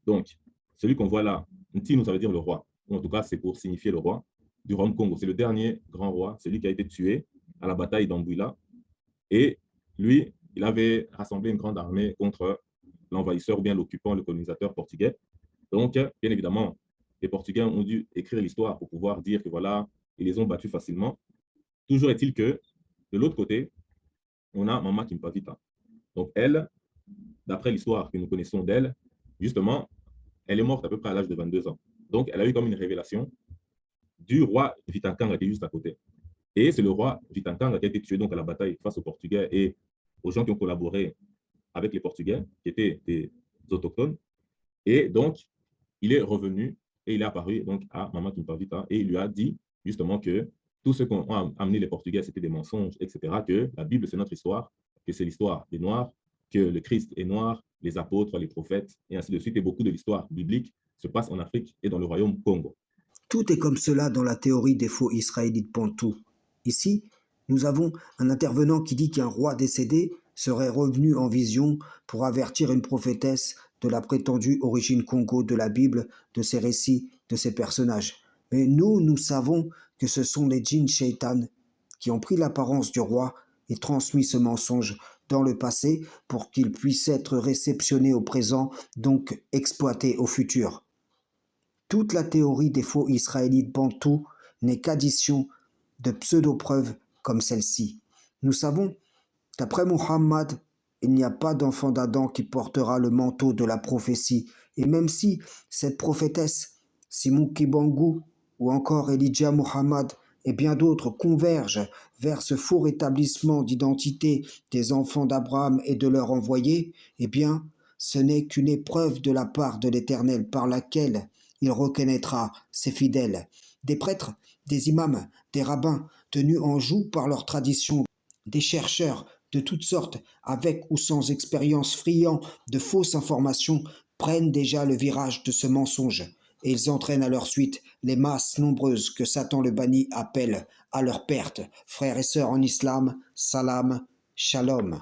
Donc, celui qu'on voit là, Ntinu, ça veut dire le roi. Ou en tout cas, c'est pour signifier le roi du royaume Congo. C'est le dernier grand roi, celui qui a été tué à la bataille d'Ambouila. Et lui, il avait rassemblé une grande armée contre l'envahisseur ou bien l'occupant, le colonisateur portugais. Donc, bien évidemment, les Portugais ont dû écrire l'histoire pour pouvoir dire que voilà, ils les ont battus facilement. Toujours est-il que, de l'autre côté, on a Mama Kimpavita. Donc, elle, d'après l'histoire que nous connaissons d'elle, justement, elle est morte à peu près à l'âge de 22 ans. Donc, elle a eu comme une révélation du roi Vitankanga qui est juste à côté. Et c'est le roi Vitankanga qui a été tué donc à la bataille face aux Portugais et aux gens qui ont collaboré avec les Portugais, qui étaient des autochtones. Et donc, il est revenu et il est apparu donc à Mama Kimpavita et il lui a dit justement que tout ce qu'ont amené les Portugais, c'était des mensonges, etc., que la Bible, c'est notre histoire, que c'est l'histoire des Noirs, que le Christ est noir, les apôtres, les prophètes, et ainsi de suite. Et beaucoup de l'histoire biblique se passe en Afrique et dans le royaume Congo. Tout est comme cela dans la théorie des faux israélites pantous. Ici, nous avons un intervenant qui dit qu'un roi décédé serait revenu en vision pour avertir une prophétesse de la prétendue origine Congo de la Bible, de ses récits, de ses personnages. Mais nous savons que ce sont les djinns shaitan qui ont pris l'apparence du roi et transmis ce mensonge dans le passé pour qu'il puisse être réceptionné au présent, donc exploité au futur. Toute la théorie des faux israélites bantous n'est qu'addition de pseudo-preuves comme celle-ci. Nous savons, d'après Muhammad, il n'y a pas d'enfant d'Adam qui portera le manteau de la prophétie. Et même si cette prophétesse, Simon Kibangu ou encore Elijah Muhammad et bien d'autres convergent vers ce faux rétablissement d'identité des enfants d'Abraham et de leur envoyé, eh bien, ce n'est qu'une épreuve de la part de l'Éternel par laquelle il reconnaîtra ses fidèles. Des prêtres, des imams, des rabbins, tenus en joug par leur tradition, des chercheurs de toutes sortes, avec ou sans expérience, friands de fausses informations, prennent déjà le virage de ce mensonge, et ils entraînent à leur suite les masses nombreuses que Satan le banni appelle à leur perte. Frères et sœurs en islam, salam, shalom.